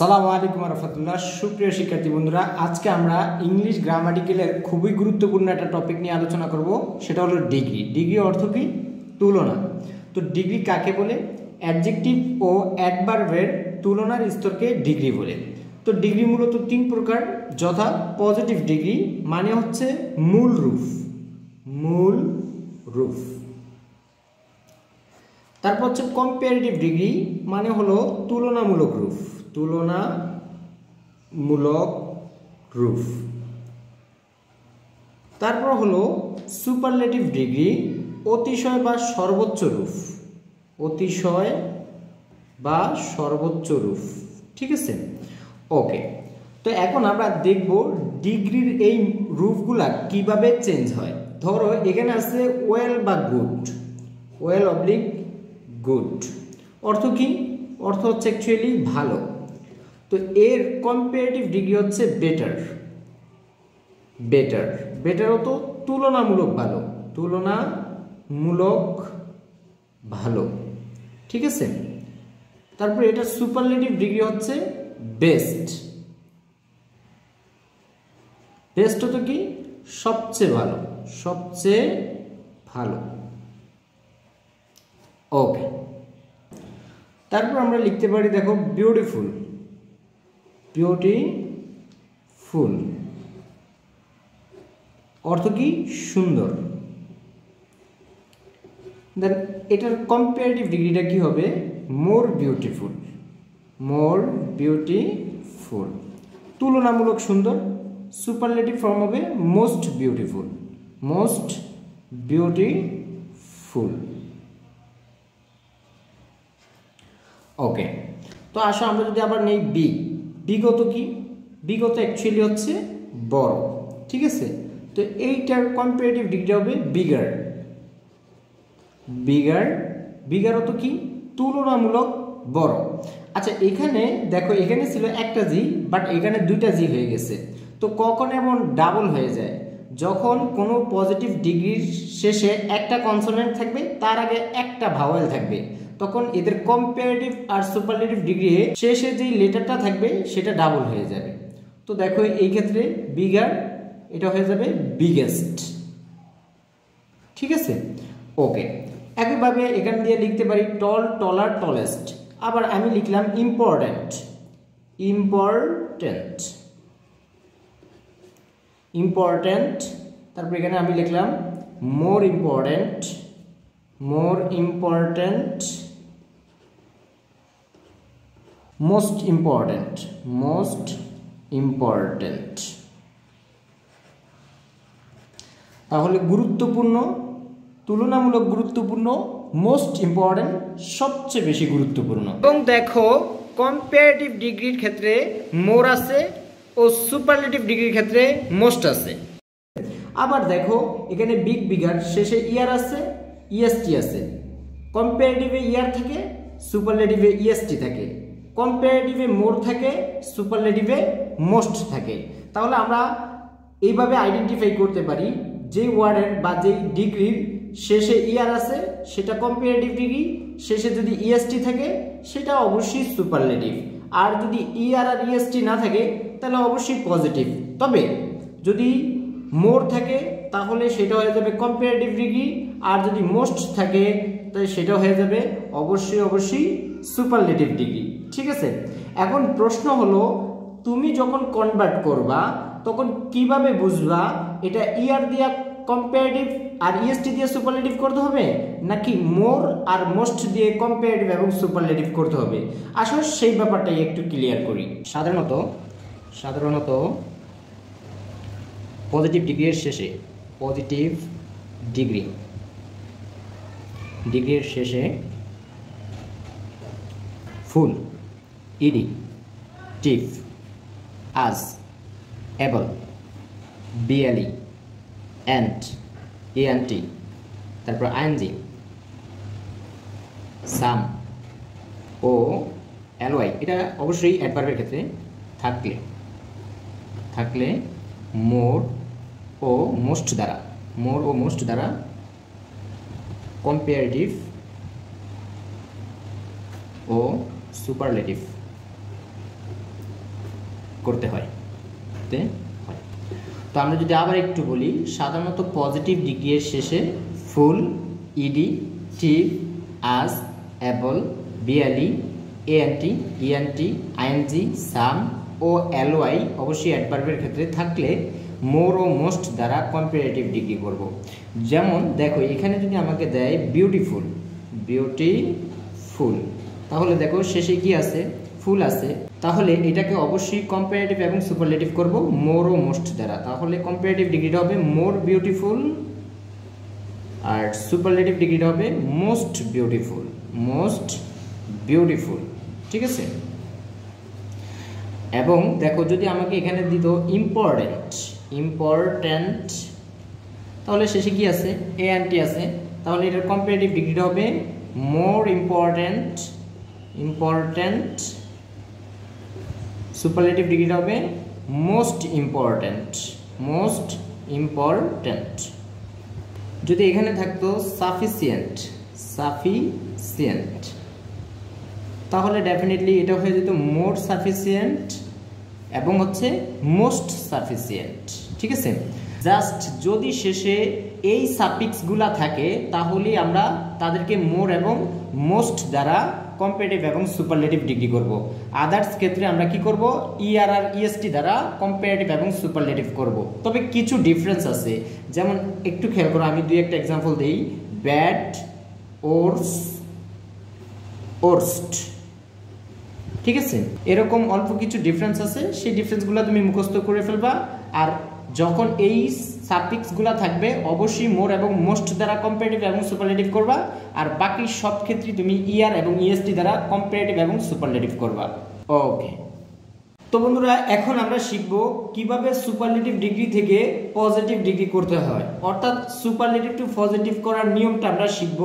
সালামু আলাইকুম রহমতুল্লাহ। সুপ্রিয় শিক্ষার্থী বন্ধুরা, আজকে আমরা ইংলিশ গ্রামাটিক্যালের খুবই গুরুত্বপূর্ণ একটা টপিক নিয়ে আলোচনা করব, সেটা হলো ডিগ্রি। ডিগ্রি অর্থ কি? তুলনা। তো ডিগ্রি কাকে বলে? অ্যাডজেক্টিভ ও অ্যাডভার্বের তুলনার স্তরকে ডিগ্রি বলে। তো ডিগ্রি মূলত তিন প্রকার, যথা পজিটিভ ডিগ্রি মানে হচ্ছে মূল রূপ, মূল রূপ। তারপর হচ্ছে কম্পারেটিভ ডিগ্রি মানে হলো তুলনামূলক রূপ, তুলনামূলক রূপ। তারপর হলো সুপারলেটিভ ডিগ্রি, অতিশয় বা সর্বোচ্চ রূপ, অতিশয় বা সর্বোচ্চ রূপ। ঠিক আছে, ওকে। তো এখন আমরা দেখব ডিগ্রির এই রূপগুলা কিভাবে চেঞ্জ হয়। ধরো এখানে আছে ওয়েল বা গুড, ওয়েল অবলিক গুড। অর্থ কি? অর্থ হচ্ছে অ্যাকচুয়ালি ভালো। তো এর কম্পারেটিভ ডিগ্রি হচ্ছে বেটার, বেটার। বেটার হতো তুলনামূলক ভালো, তুলনামূলক ভালো। ঠিক আছে। তারপর এটা সুপারলেটিভ ডিগ্রি হচ্ছে বেস্ট, বেস্ট হতো কি? সবচেয়ে ভালো, সবচেয়ে ভালো। ওকে। তারপর আমরা লিখতে পারি, দেখো বিউটিফুল, বিউটিফুল অর্থ কি? সুন্দর। দেন এটার কম্পারেটিভ ডিগ্রিটা কি হবে? মোর বিউটিফুল, মোর বিউটিফুল, তুলনামূলক সুন্দর। সুপারলেটিভ ফর্ম হবে মোস্ট বিউটিফুল, মোস্ট বিউটিফুল। ওকে। তো আসো আমরা যদি আবার নেই বিগ, বিগত কি? বিগত অ্যাকচুয়ালি হচ্ছে বড়। ঠিক আছে। তো এইটার কম্পারেটিভ ডিগ্রি হবে বিগার, বিগার। বিগার হতো কি? তুলনামূলক বড়। আচ্ছা এখানে দেখো, এখানে ছিল একটা জি, বাট এখানে দুইটা জি হয়ে গেছে। তো কখন এমন ডাবল হয়ে যায়? যখন কোনো পজিটিভ ডিগ্রির শেষে একটা কনসোনেন্ট থাকবে, তার আগে একটা ভাওয়েল থাকবে, তখন এদের কম্পারেটিভ আর সুপারলেটিভ ডিগ্রি শেষে যে লেটারটা থাকবে সেটা ডাবল হয়ে যাবে। তো দেখো এই ক্ষেত্রে বিগার, এটা হয়ে যাবে বিগেস্ট। ঠিক আছে, ওকে। একইভাবে এখান দিয়ে লিখতে পারি টল, টলার, টলেস্ট। আবার আমি লিখলাম ইম্পর্ট্যান্ট, ইম্পর্ট্যান্ট, ইম্পর্ট্যান্ট। তারপর এখানে আমি লিখলাম more important, more important, most important, most important. তাহলে গুরুত্বপূর্ণ, তুলনামূলক গুরুত্বপূর্ণ, মোস্ট ইম্পর্ট্যান্ট সবচেয়ে বেশি গুরুত্বপূর্ণ। এবং দেখো কম্পারেটিভ ডিগ্রির ক্ষেত্রে মোর আছে ও সুপারলেটিভ ডিগ্রির ক্ষেত্রে মোস্ট আছে। আবার দেখো এখানে বিগ, বিগার শেষে ইয়ার আছে, ইএসটি আছে। কম্পারেটিভে ইয়ার থাকে, সুপারলেটিভে ইএসটি থাকে। কম্পারেটিভে মোর থাকে, সুপারলেটিভে মোস্ট থাকে। তাহলে আমরা এইভাবে আইডেন্টিফাই করতে পারি যে ওয়ার্ডের বা যেই ডিগ্রির শেষে ইয়ার আছে সেটা কম্পারেটিভ ডিগ্রি, শেষে যদি ইএসটি থাকে সেটা অবশ্যই সুপারলেটিভ, আর যদি ইআর আর ইএসটি না থাকে তাহলে অবশ্যই পজিটিভ। তবে যদি মোর থাকে তাহলে সেটা হয়ে যাবে কম্পারেটিভ ডিগ্রি, আর যদি মোস্ট থাকে তাহলে সেটা হয়ে যাবে অবশ্যই অবশ্যই সুপারলেটিভ ডিগ্রি। ঠিক আছে। এখন প্রশ্ন হলো, তুমি যখন কনভার্ট করবা তখন কিভাবে বুঝবা এটা ইয়ার দিয়া কম্পারেটিভ আর ইএসটি দিয়ে সুপারলেটিভ করতে হবে, নাকি মোর আর মোস্ট দিয়ে কম্পারেটিভ এবং সুপারলেটিভ করতে হবে? আসলে সেই ব্যাপারটাই একটু ক্লিয়ার করি। সাধারণত পজিটিভ ডিগ্রির শেষে, পজিটিভ ডিগ্রির শেষে ফুল, ইডি, টিফ, আজ, এবল, বিএলই, এন্ড, এএনটি, তারপর আইএনজি, সাম ও এলওয়াই। এটা অবশ্যই অ্যাডভার্বের ক্ষেত্রে থাকলে মোর ও মোস্ট দ্বারা, মোর ও মোস্ট দ্বারা কম্পারেটিভ ও সুপারলেটিভ করতে হয়। তো আমরা যদি আবার একটু বলি, সাধারণত পজিটিভ ডিগ্রি এর শেষে ফুল, ইডি, টিভ, আজ, অ্যাবল, বিয়ালি, এএনটি, ইএনটি, আইএনজি, সাম ও এলওয়াই অবশ্যই অ্যাডভার্বের ক্ষেত্রে থাকলে মোর ও মোস্ট দ্বারা কম্পারেটিভ ডিগ্রি করব। যেমন দেখো এখানে যদি আমাকে দেয় বিউটিফুল, বিউটিফুল, তাহলে দেখো শেষে কি আছে, ফুল আছে, তাহলে এটাকে অবশ্যই কম্পারেটিভ এবং সুপারলেটিভ করব মোর ও মোস্ট দ্বারা। তাহলে কম্পারেটিভ ডিগ্রিটা হবে মোর বিউটিফুল আর সুপারলেটিভ ডিগ্রিটা হবে মোস্ট বিউটিফুল, মোস্ট বিউটিফুল। ঠিক আছে। এবং দেখো যদি আমাকে এখানে দিত ইম্পর্টেন্ট, ইম্পর্টেন্ট, তাহলে শেষে কি আছে, এএনটি আছে, তাহলে এটার কম্পারেটিভ ডিগ্রিটা হবে মোর ইম্পর্টেন্ট, ইম্পর্টেন্ট, সুপারলেটিভ ডিগ্রিটা হবে মোস্ট ইম্পর্টেন্ট, মোস্ট ইম্পর্টেন্ট। যদি এখানে থাকতো সাফিসিয়েন্ট, সাফিসিয়েন্ট, তাহলে ডেফিনেটলি এটা হয়ে যেত মোর সাফিসিয়েন্ট এবং হচ্ছে মোস্ট সাফিসিয়েন্ট। ঠিক আছে। জাস্ট যদি শেষে এই সাফিক্সগুলা থাকে তাহলে আমরা তাদেরকে মোর এবং মোস্ট দ্বারা কম্পারেটিভ এবং সুপারলেটিভ ডিগ্রি করব। আদার্স ক্ষেত্রে আমরা কি করব, ইআর আর ইএসটি দ্বারা কম্পারেটিভ এবং সুপারলেটিভ করব। তবে কিছু ডিফারেন্স আছে, যেমন একটু খেয়াল করো, আমি দুই একটা এক্সাম্পল দেই। Bad, ওর্স, worst. ঠিক আছে, এরকম অল্প কিছু ডিফারেন্স আছে, সেই ডিফারেন্সগুলো তুমি মুখস্থ করে ফেলবা। আর যখন এই সাফিক্সগুলো থাকবে অবশ্যই মোর এবং মোস্ট দ্বারা কম্পারেটিভ এবং সুপারলেটিভ করবা, আর বাকি সব ক্ষেত্রে তুমি ইআর এবং ইএসটি দ্বারা কম্পারেটিভ এবং সুপারলেটিভ করবা। ওকে, তো বন্ধুরা এখন আমরা শিখব কিভাবে সুপারলেটিভ ডিগ্রি থেকে পজিটিভ ডিগ্রি করতে হয়, অর্থাৎ সুপারলেটিভ টু পজিটিভ করার নিয়মটা আমরা শিখব।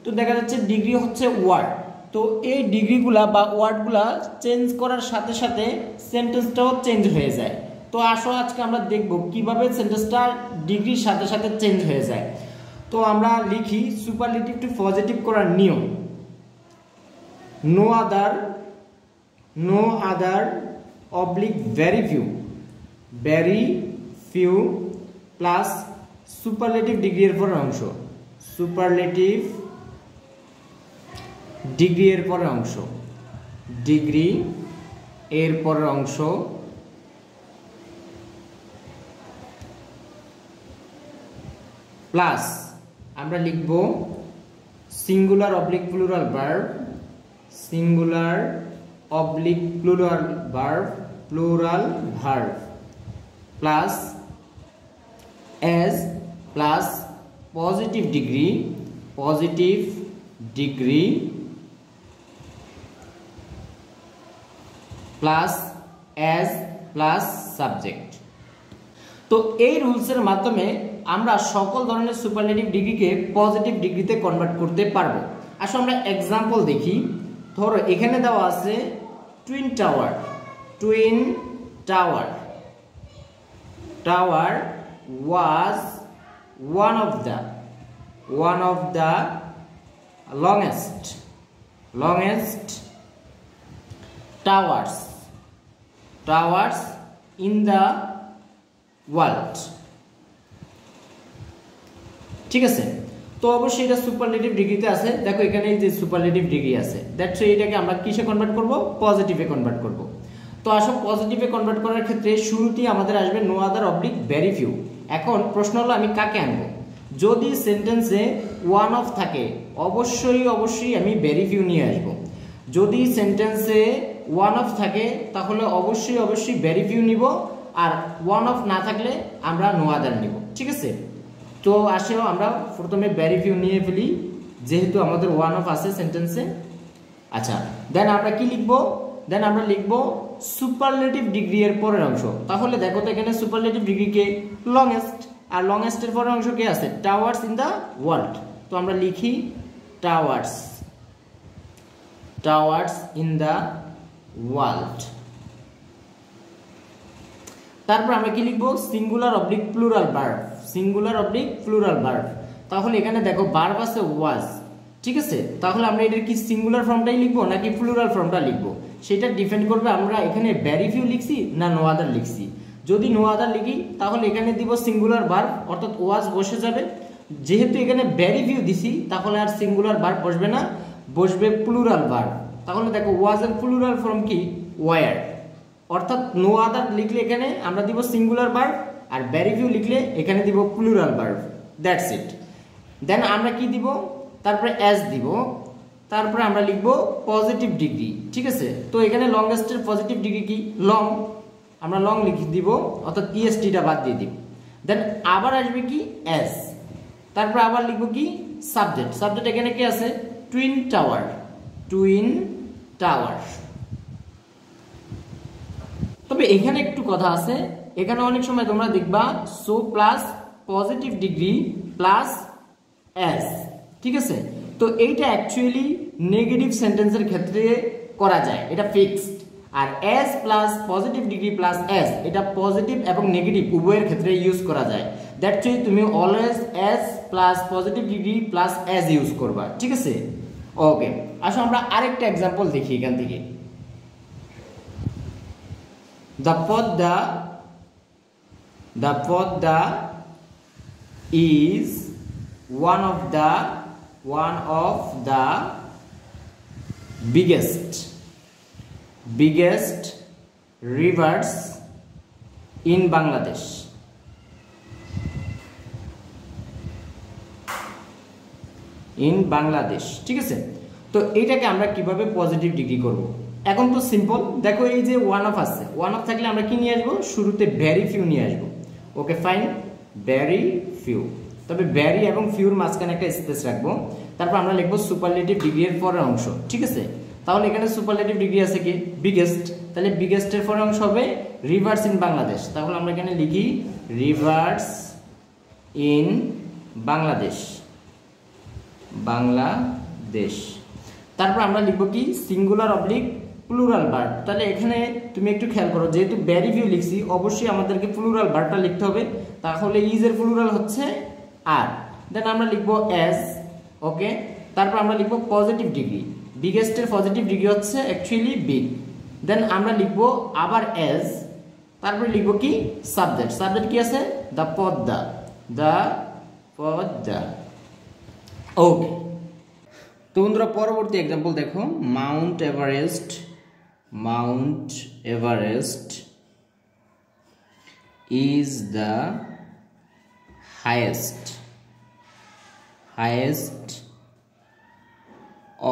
তো দেখা যাচ্ছে ডিগ্রি হচ্ছে ওয়ার্ড, তো এই ডিগ্রিগুলা বা ওয়ার্ডগুলা চেঞ্জ করার সাথে সাথে সেন্টেন্সটাও চেঞ্জ হয়ে যায়। তো আসো আজকে আমরা দেখব কিভাবে সেন্টেন্সটা ডিগ্রির সাথে সাথে চেঞ্জ হয়ে যায়। তো আমরা লিখি সুপারলেটিভ টু পজিটিভ করার নিয়ম। No other, no other oblique very few, very few plus superlative degree এর পরের অংশ, সুপারলেটিভ ডিগ্রি এর পরের অংশ, ডিগ্রি এর পরের অংশ প্লাস আমরা লিখব singular oblique plural verb, singular oblique plural verb, plural verb plus as plus positive degree, positive degree plus as plus subject. তো এই রুলসের মাধ্যমে আমরা সকল ধরনের সুপারলেটিভ ডিগ্রিকে পজিটিভ ডিগ্রিতে কনভার্ট করতে পারবো। আসলে আমরা এক্সাম্পল দেখি। ধরো এখানে দেওয়া আছে twin tower, twin tower, tower was one of the longest towers in the world। ঠিক আছে, তো অবশ্যই এটা সুপারলেটিভ ডিগ্রিতে আছে। দেখো এখানে এই যে সুপারলেটিভ ডিগ্রি আছে, দ্যাটস এটাকে আমরা কিসে কনভার্ট করব, পজিটিভে কনভার্ট করব। তো আসো পজিটিভে কনভার্ট করার ক্ষেত্রে শুরুতেই আমাদের আসবে no other oblique very few. এখন প্রশ্ন হলো আমি কাকে আনবো। যদি সেন্টেন্সে ওয়ান অফ থাকে অবশ্যই আমি ভেরি ফিউ নিয়ে আসবো। যদি সেন্টেন্সে ওয়ান অফ থাকে তাহলে অবশ্যই ভেরি ফিউ নিব, আর ওয়ান অফ না থাকলে আমরা নো আদার নিব। ঠিক আছে, তো আসেও আমরা প্রথমে ভেরি ফিউ নিয়ে ফেলি যেহেতু আমাদের ওয়ান অফ আছে সেন্টেন্সে। আচ্ছা, দেন আমরা কি লিখব, দেন আমরা লিখব সুপারলেটিভ ডিগ্রি এর পরের অংশ। তাহলে দেখো তো এখানে সুপারলেটিভ ডিগ্রি কে লংগেস্ট, আর লংগেস্টের পরের অংশ কে আছে, টাওয়ার্স ইন দ্য ওয়ার্ল্ড। তো আমরা লিখি towers, towers in the world. তারপর আমরা কি লিখবো, singular oblique plural verb, singular oblique plural verb. তাহলে এখানে দেখো ভার্ব আছে ওয়াজ। ঠিক আছে, তাহলে আমরা এটার কি সিঙ্গুলার ফর্মটাই লিখবো নাকি প্লুরাল ফর্মটা লিখবো। সেটা ডিপেন্ড করবে আমরা এখানে ভেরি ফিউ লিখছি না নো আদার লিখছি। যদি নো আদার লিখি তাহলে এখানে দিব সিঙ্গুলার ভার্ব অর্থাৎ ওয়াজ বসে যাবে। যেহেতু এখানে ভেরি ফিউ দিছি তাহলে আর সিঙ্গুলার ভার্ব বসবে না, বসবে প্লুরাল ভার্ব। তাহলে দেখো ওয়াজের প্লুরাল ফর্ম কি ওয়ার, অর্থাৎ নো আদার লিখলে এখানে আমরা দিব singular verb are very few লিখলে এখানে দিব প্লুরাল ভার্ব, দ্যাটস ইট। দেন আমরা কি দিব, তারপরে অ্যাজ দিব, তারপরে আমরা লিখব পজিটিভ ডিগ্রি, ঠিক আছে। তো এখানে লংগেস্টের পজিটিভ ডিগ্রি কি লং, আমরা লং লিখে দিব অর্থাৎ ইএসটিটা বাদ দিয়ে দিব। দেন আবার আসবে কি অ্যাজ, তারপর আবার লিখব কি সাবজেক্ট। সাবজেক্ট এখানে কি আছে টুইন টাওয়ার, টুইন টাওয়ার। তবে এখানে একটু কথা আছে, এখানে অনেক সময় তোমরা দেখবা so plus positive degree plus as, ঠিক আছে। তো এইটা অ্যাকচুয়ালি নেগেটিভ সেন্টেন্সের ক্ষেত্রে করা যায়, এটা ফিক্সড। আর as plus positive degree plus as এটা পজিটিভ এবং নেগেটিভ উভয়ের ক্ষেত্রে ইউজ করা যায়। দ্যাটস ওয়াই তুমি always as plus positive degree plus as use করবা, ঠিক আছে। ওকে, আসো আমরা আরেকটা এক্সাম্পল দেখি এখান থেকে। The Podda is one of the biggest rivers in Bangladesh. ঠিক আছে। তো এইটাকে আমরা কিভাবে পজিটিভ ডিগ্রি করব, এখন তো সিম্পল। দেখো এই যে ওয়ান অফ আছে, ওয়ান অফ থাকলে আমরা কি নিয়ে আসবো, শুরুতে ভেরি ফিউ নিয়ে আসবো। Okay fine, very few. তবে ভেরি এবং ফিউর মাঝখানে একটা স্পেস রাখবো। তারপর আমরা লিখবো সুপারলেটিভ ডিগ্রি এর পরের অংশ, ঠিক আছে। তাহলে এখানে সুপারলেটিভ ডিগ্রি আছে কি বিগেস্ট, তাহলে বিগেস্টের পরের অংশ হবে রিভার্স ইন বাংলাদেশ। তাহলে আমরা এখানে লিখি রিভার্স ইন বাংলাদেশ, বাংলাদেশ। তারপর আমরা লিখবো কি সিঙ্গুলার অবলিক প্লুরাল ভার্ব। তাহলে এখানে তুমি একটু খেয়াল করো, যেহেতু ভেরি ফিউ লিখছি অবশ্যই আমাদেরকে প্লুরাল ভার্বটা লিখতে হবে। তাহলে ইজ এর প্লুরাল হচ্ছে আর। দেন আমরা লিখবো অ্যাজ, ওকে। তারপর আমরা লিখবো পজিটিভ ডিগ্রি, বিগেস্টের পজিটিভ ডিগ্রি হচ্ছে অ্যাকচুয়ালি বিগ। দেন আমরা লিখবো আবার অ্যাজ, তারপরে লিখবো কি সাবজেক্ট। সাবজেক্ট কি আছে দ্য পদ্মা, দ্য পদ্মা। ওকে, তো বন্ধুরা পরবর্তী এক্সাম্পল দেখো। Mount Everest is the highest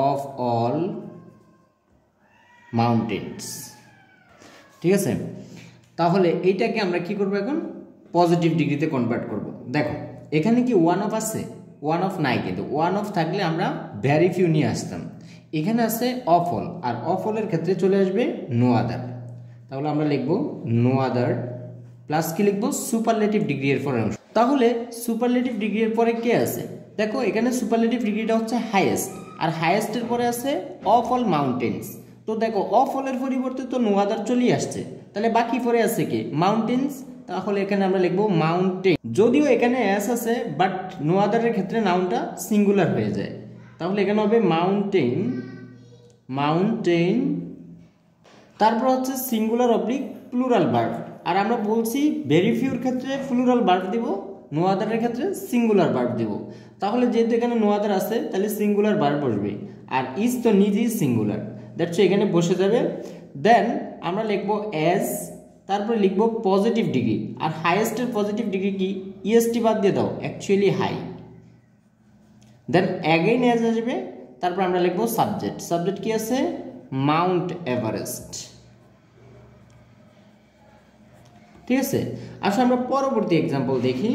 of all mountains, ঠিক আছে। তাহলে এইটাকে আমরা কি করব, এখন পজিটিভ ডিগ্রিতে কনভার্ট করব। দেখো এখানে কি ওয়ান অফ আছে, ওয়ান অফ নাই, কিন্তু ওয়ান অফ থাকলে আমরা ভেরি ফিউ নিয়ে আসতাম। এখানে আছে অফ অল, আর অফ অলের ক্ষেত্রে চলে আসবে নো আদার। তাহলে আমরা লিখব নো আদার প্লাস কি লিখবো সুপারলেটিভ ডিগ্রি এর পরের অংশ। তাহলে সুপারলেটিভ ডিগ্রি এর পরে কে আছে, দেখো এখানে সুপারলেটিভ ডিগ্রিটা হচ্ছে হাইয়েস্ট, আর হাইয়েস্টের পরে আছে অফ অল মাউন্টেন্স। তো দেখো অফ অলের পরিবর্তে তো নো আদার চলেই আসছে, তাহলে বাকি পরে আছে কি মাউন্টেন্স। তাহলে এখানে আমরা লিখবো মাউন্টেন। যদিও এখানে এস আছে বাট নো আদারের ক্ষেত্রে নাউনটা সিঙ্গুলার হয়ে যায়, তাহলে এখানে হবে মাউন্টেন। তারপর হচ্ছে সিঙ্গুলার অবলিক প্লুরাল ভার্ব। আর আমরা বলছি ভেরি ফিউর ক্ষেত্রে প্লুরাল ভার্ব দিব, নো আদারের ক্ষেত্রে সিঙ্গুলার ভার্ব দিব। তাহলে যেহেতু এখানে নো আদার আছে তাহলে সিঙ্গুলার ভার্ব বসবে, আর ইজ তো নিজেই সিঙ্গুলার, দ্যাটস এখানে বসে যাবে। দেন আমরা লিখবো অ্যাজ, তারপরে লিখবো পজিটিভ ডিগ্রি। আর হাইয়েস্টের পজিটিভ ডিগ্রি কি ইএসটি বাদ দিয়ে দাও, actually high. Then again as আসবে, তারপর আমরা লিখবো সাবজেক্ট। সাবজেক্ট কি আছে মাউন্ট এভারেস্ট, ঠিক আছে। আসলে আমরা পরবর্তী এক্সাম্পল দেখি।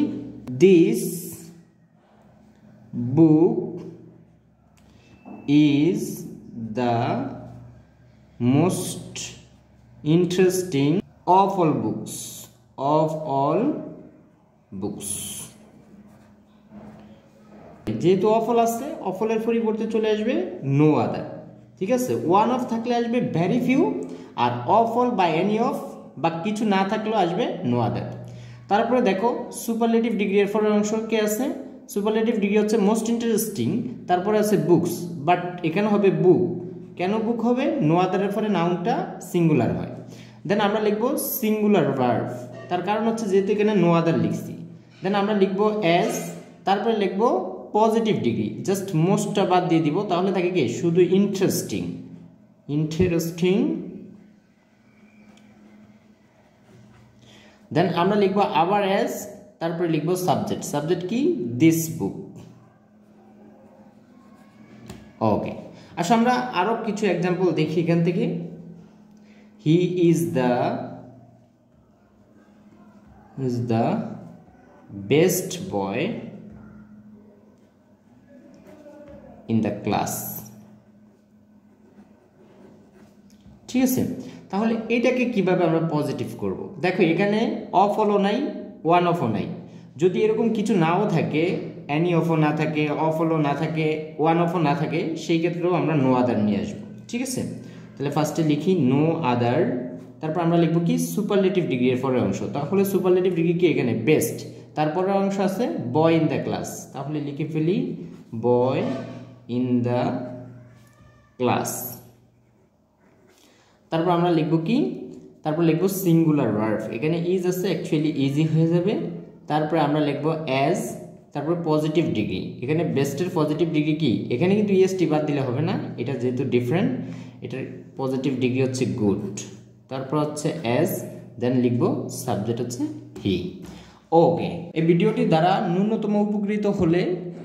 This book is the most interesting of all books। যেহেতু অফল আছে, অফলের পরিবর্তে চলে আসবে নো আদার, ঠিক আছে। ওয়ান অফ থাকলে আসবে ভেরি ফিউ, আর অফল বা এনি অফ বা কিছু না থাকলেও আসবে নো আদার। তারপরে দেখো সুপারলেটিভ ডিগ্রি এর পরের অংশ কে আছে, সুপারলেটিভ ডিগ্রি হচ্ছে মোস্ট ইন্টারেস্টিং, তারপরে আছে বুকস, বাট এখানে হবে বুক, কেন বুক হবে? নো আদারের পরে নাউনটা সিঙ্গুলার হয়। দেন আমরা লিখব সিঙ্গুলার ভার্ব, তার কারণ হচ্ছে যেহেতু এখানে নো আদার লিখছি। দেন আমরা লিখব অ্যাজ, তারপরে লিখব পজিটিভ ডিগ্রি, জাস্ট মোস্টটা বাদ দিয়ে দিব, তাহলে থাকে কি শুধু ইন্টারেস্টিং। ইন্টারেস্টিং। দেন আমরা লিখব আবার অ্যাজ, তারপরে লিখব সাবজেক্ট। সাবজেক্ট কি? This book. ওকে, আসলে আমরা আরো কিছু এক্সাম্পল দেখি এখান থেকে। He is the best boy in the class. ঠিক আছে, তাহলে এটাকে কিভাবে আমরা পজিটিভ করব? দেখো এখানে অফ হলো নাই, ওয়ান অফও নাই। যদি এরকম কিছু নাও থাকে, অ্যানি অফও না থাকে, অফ হলো না থাকে, ওয়ান অফও না থাকে, সেই ক্ষেত্রেও আমরা নো আদার নিয়ে আসবো। ঠিক আছে, তাহলে ফার্স্টে লিখি নো আদার, তারপর আমরা লিখবো কি সুপারলেটিভ ডিগ্রি এর পরের অংশ। তাহলে সুপারলেটিভ ডিগ্রি কি? এখানে বেস্ট। তারপরের অংশ আছে বয় ইন দ্য ক্লাস, তাহলে লিখে ফেলি বয় ইন দ্য ক্লাস। তারপর আমরা লিখবো কি? তারপর লিখবো সিঙ্গুলার ভার্ব, এখানে ইজ আছে, অ্যাকচুয়ালি ইজি হয়ে যাবে। তারপরে আমরা লিখবো অ্যাজ, তারপর পজিটিভ ডিগ্রি। এখানে বেস্টের পজিটিভ ডিগ্রি কি? এখানে কিন্তু ইএসটি বাদ দিলে হবে না, এটা যেহেতু ডিফারেন্ট, এটার পজিটিভ ডিগ্রি হচ্ছে গুড। তারপর হচ্ছে অ্যাজ, দেন লিখবো সাবজেক্ট হচ্ছে হি। ওকে, এই ভিডিওটি দ্বারা ন্যূনতম উপকৃত হলে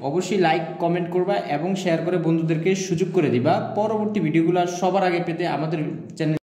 অবশ্যই লাইক কমেন্ট করবা এবং শেয়ার করে বন্ধুদেরকে সুযোগ করে দিবা পরবর্তী ভিডিওগুলো সবার আগে পেতে আমাদের চ্যানেল